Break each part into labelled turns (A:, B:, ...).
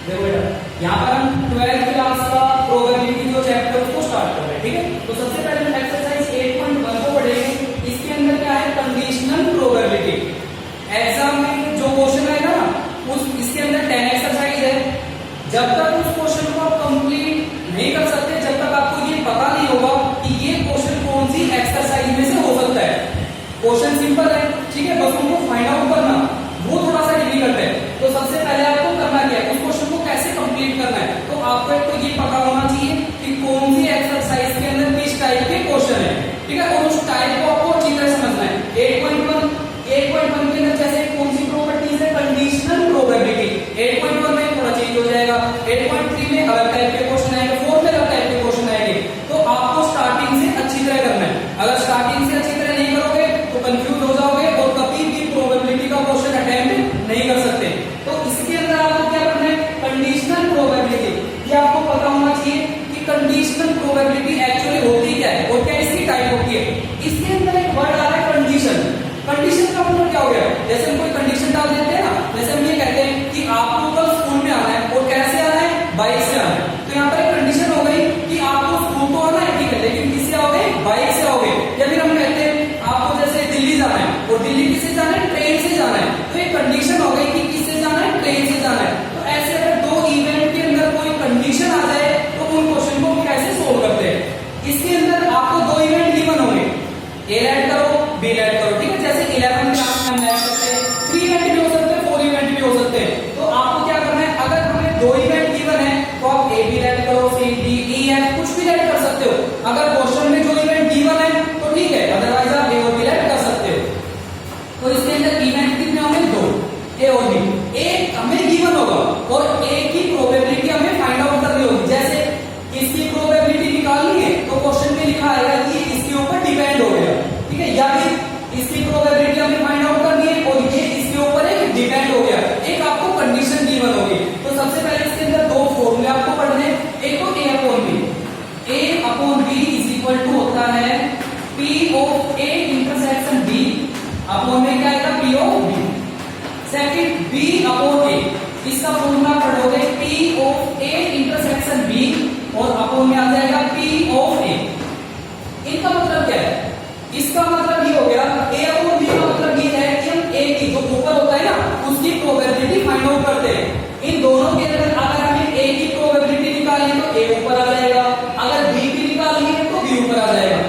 A: देखो बेटा, यहाँ पर हम 12th क्लास का प्रोबेबिलिटी जो चैप्टर उसको स्टार्ट कर रहे हैं, ठीक है। तो सबसे पहले हम एक्सरसाइज 8.1 को पढ़ेंगे। इसके अंदर क्या है, कंडीशनल प्रोबेबिलिटी। एग्जाम में जो क्वेश्चन आएगा ना, उस इसके अंदर 10 एक्सरसाइज है। जब तक उस क्वेश्चन को आप कंप्लीट नहीं कर सकते, जब तक आपको ये पता नहीं होगा कि ये क्वेश्चन कौन सी एक्सरसाइज में से हो सकता है। क्वेश्चन सिंपल है, ठीक है, बस उनको फाइंड आउट करना वो थोड़ा सा डिफिकल्ट है। तो सबसे पहले आपको करना क्या है, उस क्वेश्चन को कैसे कंप्लीट करना है। तो आपको एक तो ये पता होना चाहिए कि कौन सी एक्सरसाइज के अंदर किस टाइप के क्वेश्चन है, ठीक है, और उस टाइप को आपको अच्छी तरह समझना है। 8.1 के अंदर जैसे कौन सी प्रॉपर्टीज है, कंडीशनल प्रोबेबिलिटी। 8.1 में थोड़ा चेंज हो जाएगा, 8.3 में अलग टाइप के क्वेश्चन आएंगे, 4 में अलग टाइप के क्वेश्चन आएंगे। तो आपको स्टार्टिंग से अच्छी तरह करना है। अगर स्टार्टिंग से अच्छी तरह नहीं करोगे तो कंफ्यूज हो जाओगे और कभी भी प्रोबेबिलिटी का क्वेश्चन अटेम्प्ट नहीं कर सकते। तो इसके अंदर आपको क्या करना है, कंडीशनल प्रोबेबिलिटी। ये आपको पता होना चाहिए कि कंडीशनल प्रोबेबिलिटी एक्चुअली होती क्या है और क्या इसकी टाइप होती है। इसके अंदर एक वर्ड आ रहा है कंडीशन। कंडीशन का मतलब क्या हो गया, जैसे हम कोई कंडीशन डाल देते हैं ना, जैसे हम ये कहते हैं कि आपको कल स्कूल में आना है और कैसे आना है, बाइक से आना है। तो यहाँ पर एक कंडीशन हो गई कि आपको स्कूल तो आना है, ठीक है, लेकिन किससे आओगे, बाइक से आओगे। या फिर हम कहते हैं आपको जैसे दिल्ली जाना है और दिल्ली किससे जाना है, ट्रेन से जाना है। तो एक कंडीशन हो गई कि किससे जाना है, ट्रेन से जाना है। तो ऐसे अगर दो इवेंट के अंदर कोई कंडीशन आ जाए तो उन क्वेश्चन को कैसे सोल्व करते हैं। इसके अंदर आपको दो इवेंट गिवन होंगे, ए ऐड करो, बी ऐड करो, ठीक है। जैसे 11 क्लास में हम ऐड करते हैं, 3 इवेंट भी हो सकते हैं, 4 इवेंट भी हो सकते हैं। तो आपको क्या करना है, अगर हमें दो इवेंट गिवन है तो आप ए बी ऐड करो, सी डी ई एफ कुछ भी ऐड कर सकते हो। अगर क्वेश्चन में जो इवेंट गिवन है तो ठीक है, अदरवाइज आप ए और बी ऐड कर सकते हो। तो इसके अंदर इवेंट कितने होंगे, 2, ए और बी। ए हमें गिवन होगा और ए की प्रोबेबिलिटी हमें फाइंड आउट करनी होगी। जैसे इसकी प्रोबेबिलिटी निकालनी है तो क्वेश्चन में लिखा आएगा कि इसके ऊपर डिपेंड हो गया, ठीक है, या फिर इसकी प्रोबेबिलिटी हमें फाइंड आउट करनी है और ये इसके ऊपर एक डिपेंड हो गया। एक आपको कंडीशन गिवन होगी। तो सबसे पहले इसके अंदर दो फॉर्मूले आपको पढ़ने, एक तो A upon B. A upon B is equal to होता है P of A intersection B upon में क्या आएगा, P of B. Second B upon A, इसका फॉर्मूला पढ़ोगे P of A intersection B और अपॉन में आ जाएगा पी ऑफ ए। इनका मतलब क्या है, इसका मतलब ये हो गया ए अपॉन बी का मतलब ये है कि हम ए की जो ऊपर होता है ना उसकी प्रोबेबिलिटी फाइंड आउट करते हैं। इन दोनों के अंदर अगर हमें ए की प्रोबेबिलिटी निकालनी है तो ए ऊपर आ जाएगा, अगर बी की निकालनी है तो बी ऊपर आ जाएगा।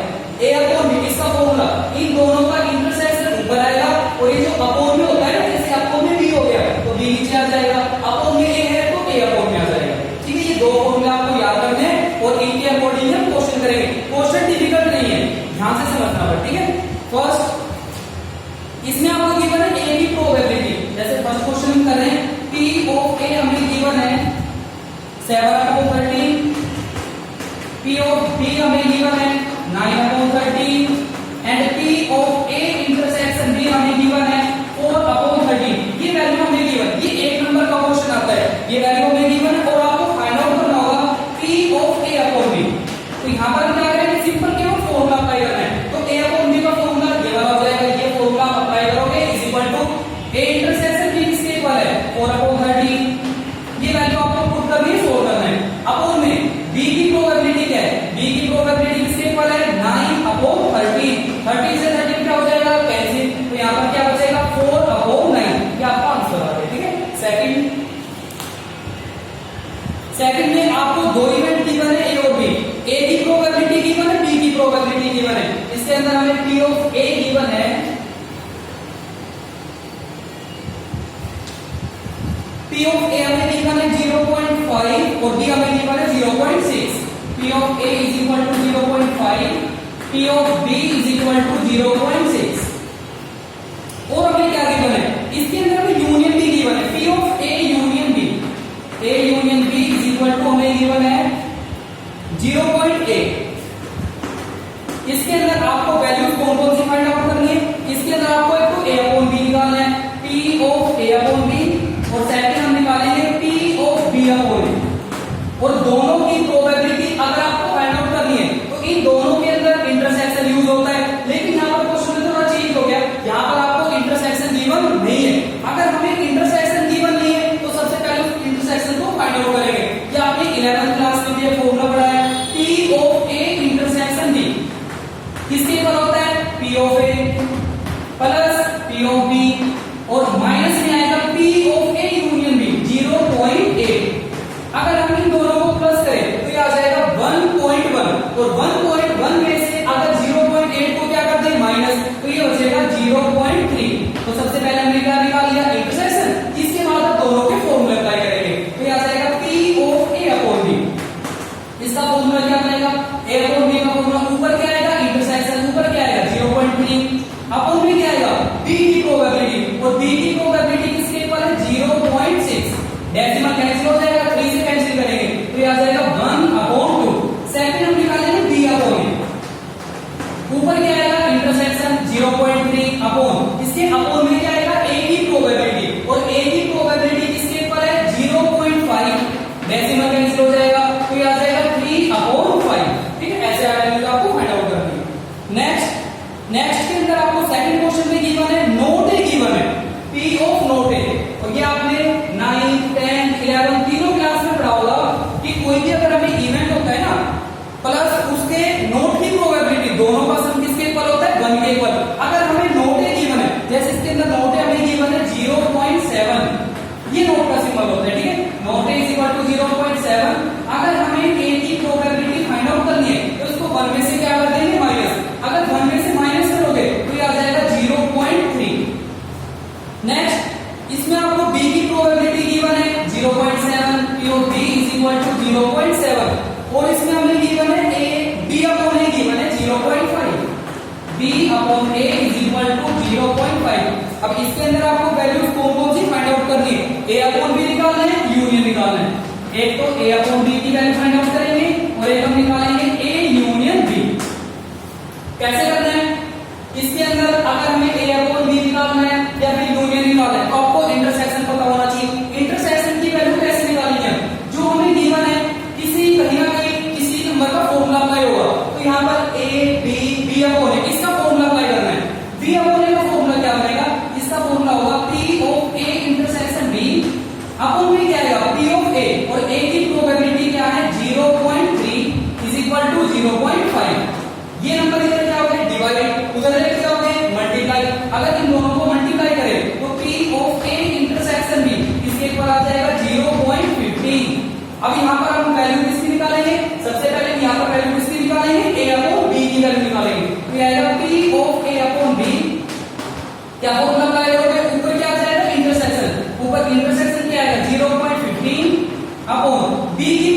A: ए अपॉन बी इसका फॉर्मूला, इन दोनों का इंटरसेक्शन ऊपर आएगा और ये जो अपॉन में होता है ना, जैसे अपॉन में बी हो गया तो बी नीचे आ जाएगा, अपॉन में ए है तो ए अपॉन में आ जाएगा, ठीक है। ये दो फॉर्मूले आपको याद करने हैं और इनके अकॉर्डिंग हम क्वेश्चन करेंगे। क्वेश्चन डिफिकल्ट नहीं है, ध्यान से समझना है, ठीक है। फर्स्ट इसमें आपको गिवन है ए की प्रोबेबिलिटी। जैसे फर्स्ट क्वेश्चन हम कर रहे हैं, पी ऑफ ए हमें गिवन है 7/13, पी ऑफ बी हमें गिवन है 9/13 and P of A intersection B हमें गिवन है 4/13। ये वैल्यू हमें गिवन, ये एक नंबर का क्वेश्चन आता है, ये वैल्यू हमें गिवन है और आपको फाइंड आउट करना होगा P of A upon B. तो यहाँ पर क्या करेंगे, सिंपल केवल फॉर्मूला अप्लाई करना है। तो ए अपॉन बी का फॉर्मूला ये वाला हो जाएगा, ये फॉर्मूला अप्लाई करोगे is equal to A intersection B किसके इक्वल है, 4/13। ये वैल्यू आपको पुट करनी है, सोल्व करना है। अपॉन में बी की प्रोबेबिलिटी क्या है, बी की प्रोबेबिलिटी किसके इक्वल है, 9/13। 30 से 13 क्या हो जाएगा, कैंसिल, तो यहाँ पर क्या बचेगा 4/9। ये आपका आंसर आ गया, ठीक है। सेकंड में आपको दो इवेंट गिवन है, ए और बी। ए की प्रोबेबिलिटी गिवन है, बी की प्रोबेबिलिटी गिवन है। इसके अंदर हमें पी ऑफ ए गिवन है, पी ऑफ ए हमें गिवन है 0.5 और बी हमें गिवन है 0.6। P of A is equal to 0.5, P of B is equal to 0.6। और हमें क्या गिवन है, इसके अंदर हमें यूनियन बी गिवन है, P of A union B, A union B is equal to हमें गिवन है 0.8। इसके अंदर आपको वैल्यूज कौन कौन सी फाइंड आउट करनी है, इसके अंदर आपको एक तो ए अपॉन बी निकालना है, P of A upon B, और सेकंड हम निकालेंगे P of B upon B. और दोनों की प्रोबेबिलिटी अगर आपको फाइंड आउट करनी है तो इन दोनों के अंदर इंटरसेक्शन यूज होता है, लेकिन यहाँ पर क्वेश्चन में थोड़ा चेंज हो गया, यहाँ पर आपको इंटरसेक्शन गिवन नहीं है। अगर हमें इंटरसेक्शन गिवन नहीं है तो सबसे पहले इंटरसेक्शन को फाइंड आउट करेंगे कि आपने 11th क्लास में ये फॉर्मूला पढ़ा है P of A intersection B किसके इक्वल होता है P of A plus P of B और माइनस में आएगा P of A union B 0.8। अगर हम इन दोनों को प्लस करें तो ये आ जाएगा 1.1 और 1.1 में से अगर 0.8 को क्या कर दें माइनस तो ये हो जाएगा 0.3। तो सबसे पहले हमने क्या निकाल लिया इंटरसेक्शन, इसके बाद आप दोनों के फॉर्मूले अप्लाई करेंगे तो ये आ जाएगा P of A upon B। इसका फॉर्मूला क्या बनेगा A अपॉन B का फॉर्मूला ऊपर क्या आएगा इंटरसेक्शन ऊपर क्या आएगा 0.3 अपॉन B क्या आएगा B की प्रोबेबिलिटी और B की प्रोबेबिलिटी किसके इक्वल है 0.6। डेसिमल कैंसिल हो जाएगा 3 से कैंसिल करेंगे तो ये आ जाएगा 1 अपॉन 2। सेकंड हम निकालेंगे B अपॉन A ऊपर क्या आएगा इंटरसेक्शन 0.3 अपॉन इसके अपॉन में क्या आएगा A की प्रोबेबिलिटी और A की प्रोबेबिलिटी किसके इक्वल है 0.5। डेसिमल कैंसिल हो जाएगा तो ये आ जाएगा 3 अपॉन 5। ठीक है ऐसे वैल्यू आपको फाइंड आउट करनी है। नेक्स्ट के अंदर आपको सेकंड क्वेश्चन में गिवन है नोट ए गिवन है P ऑफ नोट ए और ये आपने 9th 10th 11th तीनों क्लास में पढ़ा होगा कि कोई भी अगर हमें इवेंट होता है ना प्लस उसके नोट की प्रोबेबिलिटी दोनों का सम किसके इक्वल होता है 1 के इक्वल। अगर हमें नोट ए गिवन है जैसे इसके अंदर नोट ए हमें गिवन है 0.7 ये नोट का सिंबल होता है। ठीक है not A is equal to 0.7। अगर हमें ए की प्रोबेबिलिटी फाइंड आउट करनी है तो इसको 1 में से क्या कर देंगे माइनस। अगर 1 में से माइनस करोगे तो ये आ जाएगा 0.3। नेक्स्ट इसमें आपको B की प्रोबेबिलिटी गिवन है 0.7 P of B is equal to 0.7 और इसमें हमें गिवन है A B upon A given है 0.5 B upon A is equal to 0.5। अब इसके अंदर आपको वैल्यूज कौन सी फाइंड आउट करनी है A अपॉन B निकालना है यूनियन निकालना है। एक तो A अपॉन B की वैल्यू फाइंड आउट करेंगे और एक हम निकालेंगे A यूनियन B। कैसे करना है इसके अंदर अगर हमें A अपॉन B निकालना है या फिर यूनियन निकालना है तो आपको इंटरसेक्शन पता होना चाहिए। इंटरसेक्शन की वैल्यू कैसे निकालनी है जो हमें गिवन है किसी कहीं ना कहीं किसी नंबर का फॉर्मूला अप्लाई होगा तो यहाँ पर A B अपॉन A इसका फॉर्मूला अप्लाई करना है। B अपॉन A का फॉर्मूला क्या बनेगा इसका फॉर्मूला होगा P of A intersection B upon में क्या आएगा P ऑफ A और A की प्रोबेबिलिटी क्या है 0.3 इज इक्वल टू 0.5। ये नंबर इधर क्या होगा डिवाइड उधर लेके जाओगे मल्टीप्लाई। अगर इन दोनों को मल्टीप्लाई करें तो P of A intersection B इसके इक्वल आ जाएगा 0.15। अब यहाँ पर हम वैल्यू किसकी निकालेंगे सबसे पहले यहाँ पर वैल्यू किसकी निकालेंगे A अपॉन B की वैल्यू निकालेंगे तो ये आएगा P of A upon B। क्या फॉर्मूला अप्लाई करोगे ऊपर क्या आ जाएगा इंटरसेक्शन ऊपर इंटरसेक्शन क्या आएगा 0.15 अपॉन B की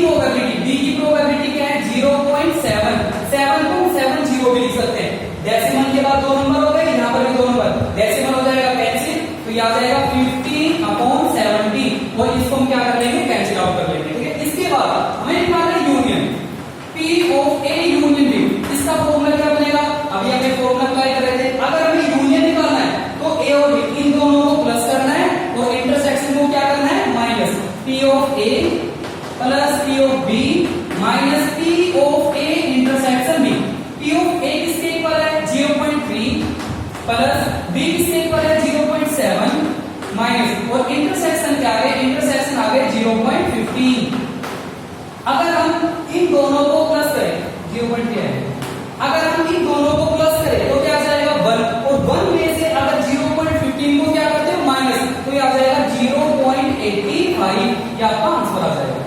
A: प्रोबेबिलिटी क्या है 0.7। 7 को 7 0 भी लिख सकते हैं। डेसिमल के बाद दो नंबर हो गए यहाँ पर भी दो नंबर डेसिमल हो जाएगा कैंसिल तो ये आ जाएगा 15 अपॉन 70 और इसको हम क्या कर लेंगे कैंसिल आउट कर लेंगे। ठीक है इसके बाद हमें निकालना है union P of A union B। इसका फॉर्मूला क्या बनेगा अभी हमें फॉर्मूला अप्लाई कर रहे थे। अगर हमें यूनियन निकालना है तो A और B इन दोनों को प्लस करना है और इंटरसेक्शन को क्या करना है minus P of A plus P of B minus P of A intersection B। P of A किसके इक्वल है 0.3 प्लस B किसके इक्वल है 0.7 माइनस और इंटरसेक्शन क्या है इंटरसेक्शन आ गए 0.15। अगर हम इन दोनों को प्लस करें 0.3 है अगर हम इन दोनों को प्लस करें तो क्या आ जाएगा 1 और 1 में से अगर 0.15 को क्या करते हो माइनस तो ये आ जाएगा 0.85 या आपका आंसर आ जाएगा।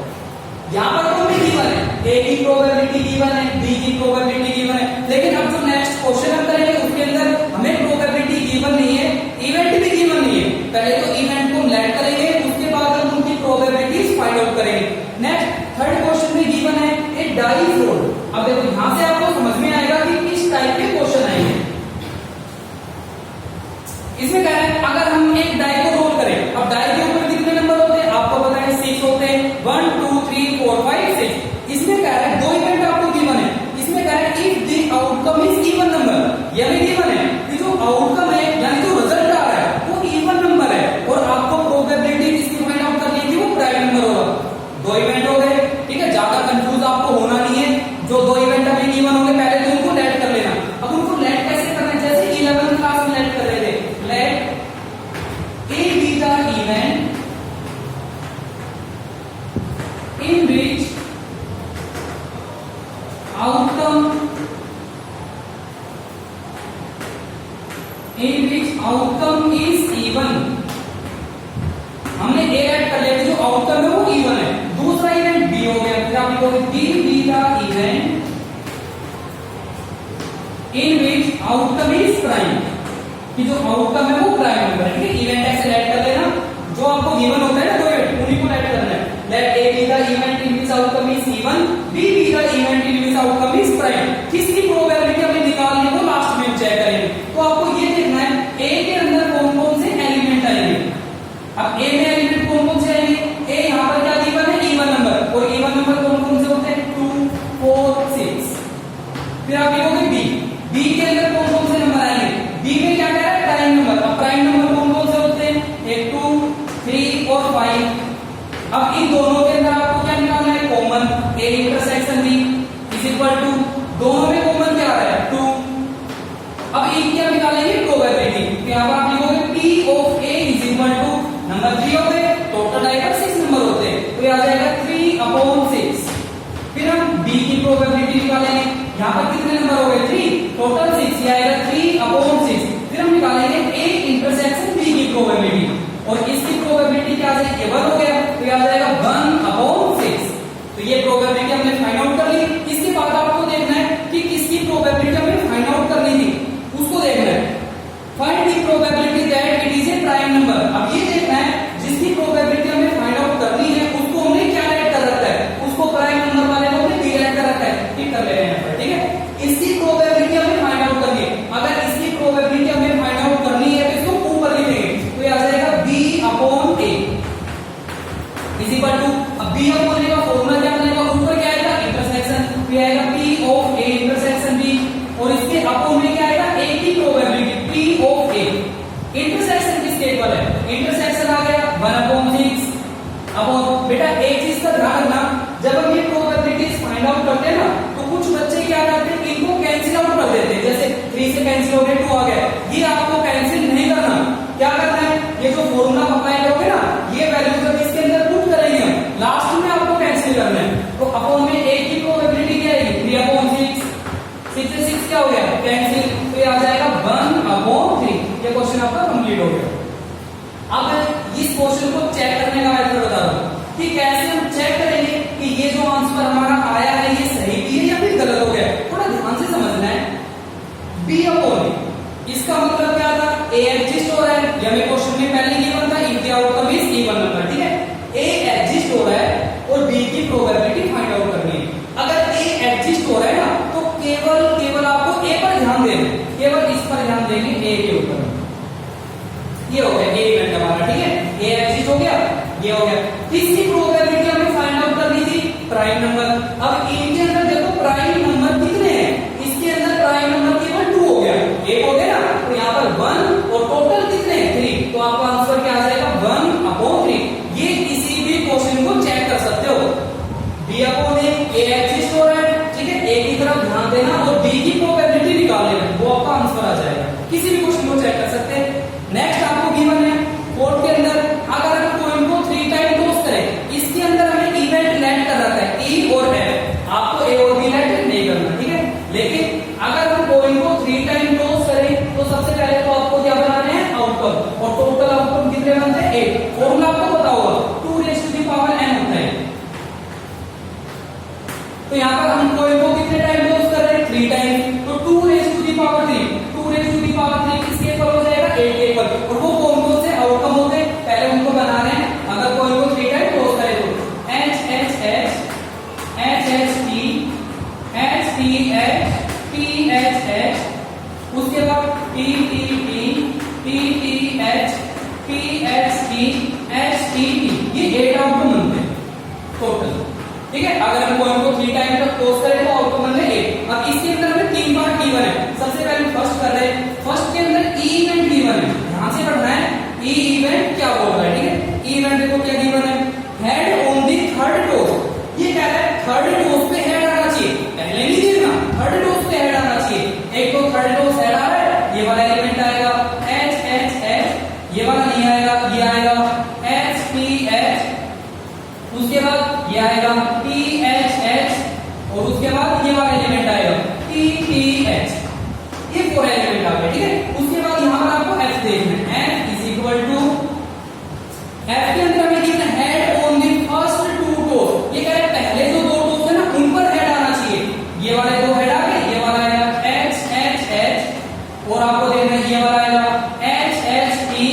A: यहाँ पर तो हमें गिवन है A की प्रोबेबिलिटी गिवन है B की प्रोबेबिलिटी गिवन है लेकिन अब जो नेक्स्ट क्वेश्चन हम करेंगे उसके अंदर हमें प्रोबेबिलिटी गिवन नहीं है इवेंट भी गिवन नहीं है। पहले तो इवेंट को लेट करेंगे उसके बाद हम उनकी प्रोबेबिलिटीज फाइंड आउट करेंगे। नेक्स्ट थर्ड क्वेश्चन में गिवन है ए डाई रोल। अब देखो यहाँ से आपको समझ में आएगा कि किस टाइप के क्वेश्चन आएंगे। इसमें क्या है अगर हम एक डाई को रोल करें अब डाई के ऊपर कितने नंबर होते हैं आपको पता है 6 होते हैं 1 2 3 4 5 6। इसमें क्या है दो इवेंट आपको गिवन है। इसमें क्या है if the outcome is even number यानी गिवन है कि जो आउटकम है यानी जो रिजल्ट आ रहा है वो इवन नंबर है और आपको प्रोबेबिलिटी इसकी फाइंड आउट करनी है कि वो प्राइम नंबर होगा। दो इवेंट हो गए ठीक है ज्यादा कंफ्यूज आपको होना नहीं है। जो दो इवेंट अभी गिवन होंगे पहले तो उनको लेट कर लेना। अब उनको लेट कैसे करना है जैसे 11th क्लास में लेट कर रहे थे late A be the event in which outcome is even। हमने ए ऐड कर लिया, जो आउटकम है वो इवन है। दूसरा इवेंट बी हो गया, फिर आप लिखोगे B the event in which outcome is prime, कि जो आउटकम है वो प्राइम नंबर है। ठीक है, इवेंट ऐसे ऐड कर लेना, जो आपको गिवन होता है ना दो इवेंट उन्हीं को ऐड करना है। Let A be the event in which outcome is even, B be the event in which outcome is prime. किसकी प्रोबेबिलिटी हमें निकालनी है वो लास्ट में चेक करेंगे। तो आपको ये देखना है ए के अंदर कौन कौन से एलिमेंट आएंगे। अब ए में एलिमेंट कौन कौन से आएंगे? ए यहाँ पर क्या गिवन है? Even number. और इवन नंबर कौन कौन से होते हैं? 2 4 6। फिर आप लिखोगे बी, बी के अंदर कौन कौन से नंबर आएंगे? बी में क्या कह रहा है? Prime number. अब प्राइम नंबर कौन कौन से होते हैं? 1 2 3 और 5। अब इन दोनों के अंदर आपको क्या निकालना है? Common. A intersection B is equal to, दोनों में कॉमन क्या आ रहा है? 2। अब एक क्या निकालेंगे? प्रोबेबिलिटी। यहाँ पर आप लिखोगे P of A is equal to number 3 हो गए, टोटल आएगा 6 नंबर होते हैं, तो ये आ जाएगा 3/6। फिर हम B की प्रोबेबिलिटी निकालेंगे। यहाँ पर कितने नंबर हो गए? 3, टोटल 6, ये आएगा 3/6। फिर हम निकालेंगे A इंटरसेक्शन B की प्रोबेबिलिटी, और इसकी प्रोबेबिलिटी क्या आ जाएगी? 1 हो गया, तो ये आ जाएगा 1/6। तो ये प्रोबेबिलिटी हमने फाइंड आउट कर ली। इसके बाद आपको देखना है कि किसकी प्रोबेबिलिटी हमें फाइंड आउट करनी थी, उसको देखना है। Find the probability that it is a prime number. अब ये देखना है जिसकी प्रोबेबिलिटी हमें फाइंड आउट करनी है उसको हमने क्या ऐड कर रखा है? उसको प्राइम नंबर वाले को हमने बी ऐड कर रखा है। ठीक कर ले रहे हैं यहाँ पर। ठीक है, इसकी प्रोबेबिलिटी हमें फाइंड आउट करनी है। अगर इसकी प्रोबेबिलिटी हमें फाइंड आउट करनी है तो इसको ऊपर लिखेंगे, तो ये आ जाएगा B/A इज इक्वल टू, अब B/A का फॉर्मूला क्या बनेगा? ऊपर क्या आएगा? इंटरसेक्शन, फिर आएगा P of A intersection B, और इसके अपॉन में क्या आएगा? A की probability P of A। Intersection किसके इक्वल है? इंटरसेक्शन आ गया 1/6। अब बेटा एक चीज का ध्यान रखना, जब हम ये प्रोबेबिलिटीज फाइंड आउट करते हैं ना, तो कुछ बच्चे क्या करते हैं? इनको कैंसिल आउट कर देते हैं। जैसे 3 से कैंसिल हो गया 2 आ गया, ये आपको कैंसिल नहीं करना। क्या करना है? ये जो फॉर्मूला अप्लाई करोगे ना, ये वैल्यू जब इसके अंदर पुट करेंगे हम, लास्ट में आपको कैंसिल करना है। तो अपॉन में A की प्रोबेबिलिटी क्या आएगी? 3/6। 6 से 6 क्या हो गया? कैंसिल, तो ये आ जाएगा 1/3। ये क्वेश्चन आपका कंप्लीट हो गया। अब इस क्वेश्चन को चेक करने का मेथड बता दो कि कैसे हम चेक करेंगे कि ये जो आंसर हमारा आया है ये सही भी है या फिर गलत हो गया। थोड़ा ध्यान से समझना है। B/A, इसका मतलब क्या था? A एग्जिस्ट हो रहा है, ये हमें क्वेश्चन में पहले गिवन था, if the outcome is even number. ठीक है, A एग्जिस्ट हो रहा है और B की प्रोबेबिलिटी फाइंड आउट करनी है। अगर A एग्जिस्ट हो रहा है ना, तो केवल आपको A पर ध्यान देना, केवल इस पर ध्यान देंगे, A के ऊपर। ये हो गया A इवेंट हमारा। ठीक है, A एग्जिस्ट हो गया, ये हो गया। इसकी प्रोबेबिलिटी हमें फाइंड आउट करनी थी प्राइम नंबर। अब इनके अंदर देखो प्राइम नंबर कितने हैं? इसके अंदर प्राइम नंबर केवल 2 हो गया, 1 हो गया ना, तो यहाँ पर 1 और टोटल कितने? 3। तो आपका आंसर क्या आ जाएगा? 1/3। ये किसी भी क्वेश्चन को चेक कर सकते हो। B/A एग्जिस्ट हो रहा है, ठीक है, A की तरफ ध्यान देना और B की प्रोबेबिलिटी निकाल लेना, वो आपका आंसर आ जाएगा। किसी भी क्वेश्चन को चेक कर सकते हैं। नेक्स्ट आपको गिवन है कोड के अंदर, अगर हम कोइन को 3 टाइम टॉस करें, इसके अंदर हमें इवेंट लेट कर रखा है E और F, आपको A और B लेट नहीं करना। ठीक है, लेकिन अगर हम कोइन को 3 टाइम टॉस करें तो सबसे पहले तो आपको क्या बनाना है? आउटकम, और टोटल आउटकम कितने बनते हैं? 8। फॉर्मूला आपको पता होगा, 2n होता है। तो यहाँ पर हम कोइन को कितने टाइम टॉस कर रहे हैं? 3 टाइम, तो 2n⁻3 किसके इक्वल हो जाएगा? 8 के इक्वल। और वो कौन कौन से आउटकम होते हैं पहले उनको बनाने हैं। अगर कोई को 3 टाइम टॉस करे तो HHH, HHT, HTH, PHH, उसके बाद PTT, PTH, PHT, HTT, ये 8 आउटकम बनते हैं टोटल। ठीक है, अगर हम कोई को 3 टाइम तक टॉस करें तो आउटकम बनते हैं 8। अब इसके अंदर हमें 3 बार गिवन है। सबसे पहले फर्स्ट कर रहे हैं, फर्स्ट के अंदर E इवेंट गिवन है, ध्यान से पढ़ना है। E इवेंट क्या बोल रहा है? ठीक है, E इवेंट देखो क्या गिवन है? Head on the third toss. ये कह रहा है थर्ड टॉस पे हेड आना चाहिए, पहले नहीं देखना, थर्ड टॉस पे हेड आना चाहिए। एक तो थर्ड टॉस हेड आ रहा है, ये वाला एलिमेंट आएगा HHH, ये वाला नहीं आएगा, ये आएगा HPH, उसके बाद ये आएगा टी एच एच, और उसके बाद ये वाला एलिमेंट आएगा टी टी एच, ये 4 एलिमेंट आ गए, ठीक है। उसके बाद यहां पर आपको एफ देखना है, F is equal to, F के अंदर हमें देखना head on the first 2 tosses, ये कह रहे हैं पहले जो 2 टोज है ना उन पर हेड आना चाहिए, ये वाले 2 हेड आ गए, ये वाला आएगा एच एच एच, और आपको देखना है ये वाला आएगा एच एच टी,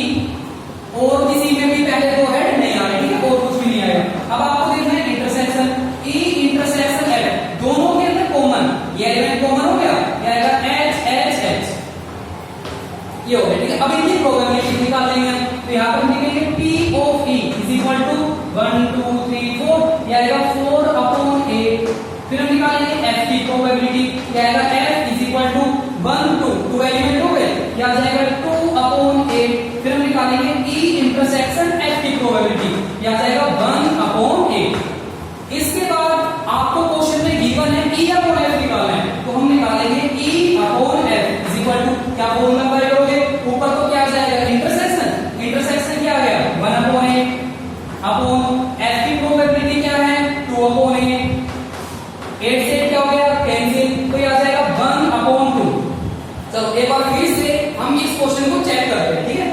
A: और किसी में भी पहले 2 हेड नहीं आ रहे, ठीक है, और कुछ भी नहीं आएगा। अब आपको देखना है इंटरसेक्शन, ई इंटरसेक्शन एफ, दोनों के अंदर कॉमन, ये एलिमेंट कॉमन हो गया, ये आएगा एच एच एच, ये हो गया, ठीक है। अब इनकी प्रोबेबिलिटी निकाल लेंगे, तो यहां पर लिखेंगे P of E is equal to 1 2 3 4, ये आएगा 4/8, फिर हम निकालेंगे F की प्रोबेबिलिटी, ये आएगा F is equal to 1 2 element हो गए, ये आ जाएगा 2/8, फिर हम निकालेंगे E इंटरसेक्शन F की प्रोबेबिलिटी, ये आ जाएगा 1/8। इसके बाद आपको क्वेश्चन में गिवन है E अपॉन F निकालना है, तो हम निकालेंगे E upon F is equal to, क्या फॉर्मूला अप्लाई करोगे, ऊपर तो क्या आ जाएगा इंटरसेक्शन, इंटरसेक्शन क्या आ गया 1/8 अपॉन F की प्रोबेबिलिटी क्या है 2/8, 8 से क्या हो गया कैंसिल, तो ये आ जाएगा 1/2। चलो एक बार फिर से हम इस क्वेश्चन को चेक करते हैं, ठीक है।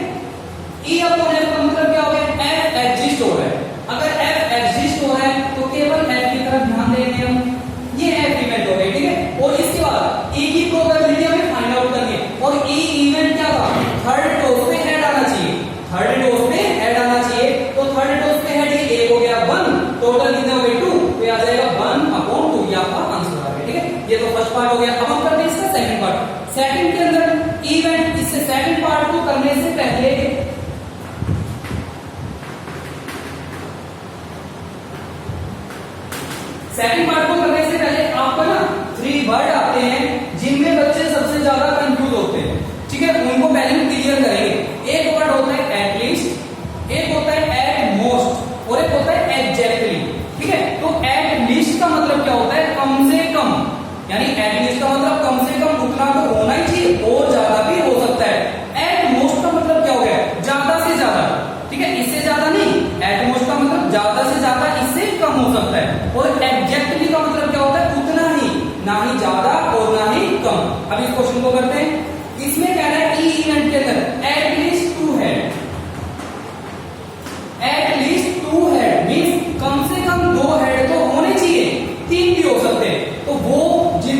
A: E अपॉन F का मतलब क्या हो गया, F एग्जिस्ट हो रहा है, अगर F एग्जिस्ट हो रहा है तो केवल F की तरफ ध्यान देंगे हम, ये F इवेंट हो गए, ठीक है। और इसके बाद E की प्रोबेबिलिटी हमें फाइंड आउट करनी है, और E इवेंट क्या था, थर्ड टोज पे हेड आना चाहिए, थर्ड टोज पे हेड आना चाहिए, तो थर्ड टोज पे हेड ये 1 हो गया 1, टोटल कितने हो गए 2, तो ये आ जाएगा 1/2, ये आपका आंसर आ गया, ठीक है। ये तो फर्स्ट पार्ट हो गया। अब हम करते हैं इसका सेकंड पार्ट। सेकंड के अंदर इवेंट, इससे सेकंड पार्ट को करने से पहले आपको ना 3 वर्ड आते हैं जिनमें बच्चे सबसे ज्यादा कंफ्यूज होते हैं, ठीक है, उनको पहले हम क्लियर करेंगे। एक वर्ड होता है एटलीस्ट, एक होता है एट मोस्ट, और एक होता है एग्जैक्टली, ठीक है। तो एटलीस्ट का मतलब क्या होता है, कम से कम, यानी एटलीस्ट का मतलब कम से कम उतना तो होना ही चाहिए, और ज्यादा भी हो सकता है। एट मोस्ट का मतलब क्या हो गया, ज्यादा से ज्यादा, ठीक है, इससे ज्यादा नहीं, एट मोस्ट का मतलब ज्यादा से ज्यादा, इससे कम हो सकता है। और एग्जैक्टली का मतलब क्या होता है, उतना ही, ना ही ज्यादा और ना ही कम। अब इस क्वेश्चन को करते हैं। इसमें कह रहा है ई इवेंट के अंदर at least 2 head, at least 2 head means कम से कम 2 हेड तो होने चाहिए, 3 भी हो सकते हैं, तो वो जिन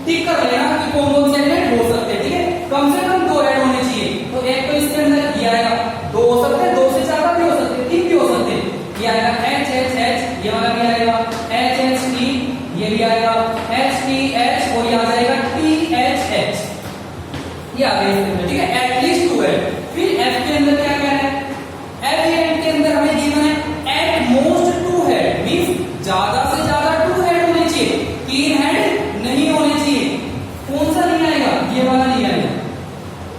A: टिक कर लेना कि कौन कौन से एलिमेंट हो सकते हैं, ठीक है। कम से कम 2 हेड होने चाहिए, तो एक तो इसके अंदर ये आएगा, 2 हो सकते हैं, 2 से ज्यादा भी हो सकते हैं, 3 भी हो सकते हैं, ये आएगा एच एच एच, ये वाला भी आएगा एच एच टी, ये भी आएगा एच टी एच, और ये आ जाएगा टी एच एच, ये आ गया, ठीक है, एटलीस्ट 2 है। फिर F के अंदर क्या कह रहा है, F के अंदर हमें गिवन है एट मोस्ट 2 हेड मींस ज्यादा से ज्यादा 2 हेड होने चाहिए, 3 हेड नहीं होने चाहिए। कौन सा नहीं आएगा, ये वाला नहीं आएगा,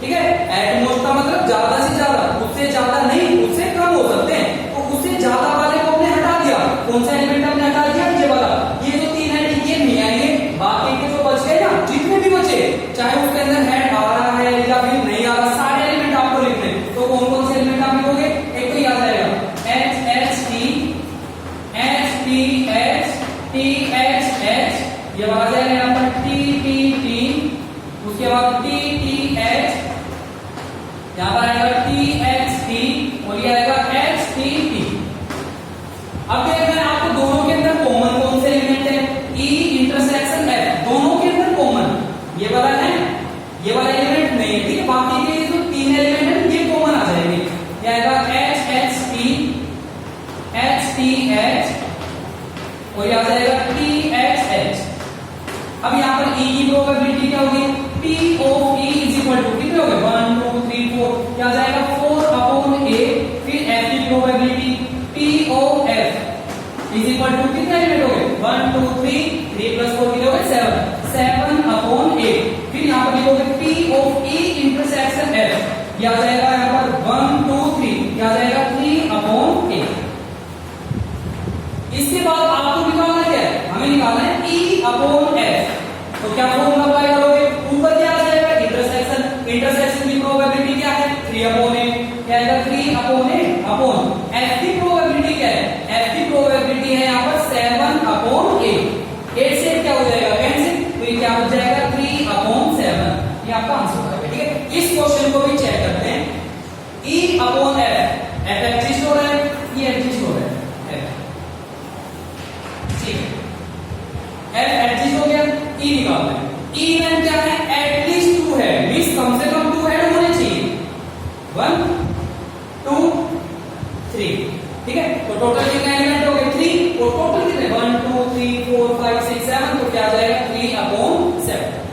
A: ठीक है। एट मोस्ट का मतलब ज्यादा से ज्यादा, उससे ज्यादा नहीं, उससे कम हो सकते हैं, तो उससे ज्यादा वाले को हमने हटा दिया, कौन सा एलिमेंट हमने हटा दिया, ये वाला, ये जो 3 हेड ये नहीं आएंगे, बाकी के जो बच गए ना, जितने भी बचे, चाहे उसके अंदर हेड आ रहा है या फिर नहीं आ रहा, सारे एलिमेंट आपको लिखने, तो कौन कौन से एलिमेंट आप लिखोगे, एक तो याद आएगा H H T H T H T H H, ये वाला जाएगा यहाँ पर टी टी टी, उसके बाद टी टी एच, यहाँ पर आएगा टी एच टी, और ये आएगा एच टी टी। अब देखना है आपको दोनों के अंदर कॉमन कौन से एलिमेंट है, ई इंटरसेक्शन एफ, दोनों के अंदर कॉमन ये वाला है, ये वाला एलिमेंट नहीं है, ठीक है। बाकी के जो 3 एलिमेंट है ये कॉमन आ जाएंगे, ये आएगा एच एच टी एच, और ये आ जाएगा टी एच एच। अब यहाँ पर E की प्रोबेबिलिटी क्या होगी, P of E is equal to कितने हो गए 1 2 3 4, क्या आ जाएगा 4/8। फिर F की probability P of F is equal to कितने एलिमेंट हो गए 1 2 3, 3 + 4 कितने हो गए 7/8। फिर यहाँ पर लिखोगे P of E intersection F, ये आ जाएगा यहाँ पर 1 2 3, क्या आ जाएगा 3/8। इसके बाद आपको निकालना क्या है, हमें निकालना है E अपॉन F, तो क्या फॉर्मूला अप्लाई करोगे, ऊपर क्या आ जाएगा इंटरसेक्शन, इंटरसेक्शन की प्रोबेबिलिटी क्या है 3/8, क्या आएगा 3/8 अपॉन F की प्रोबेबिलिटी क्या है, F की प्रोबेबिलिटी है यहाँ पर 7 अपॉन एफ, एफ एग्जिस्ट हो रहा है, ये एग्जिस्ट हो रहा है एफ, ठीक है, एफ एग्जिस्ट हो गया, ई निकालना है, ई में क्या है, एटलीस्ट 2 है, मींस कम से कम 2 हेड होने चाहिए, 1 2 3, ठीक है। तो टोटल कितने एलिमेंट हो गए, 3, और टोटल कितने 1 2 3 4 5 6 7, तो क्या आ जाएगा 3 अपॉन 7।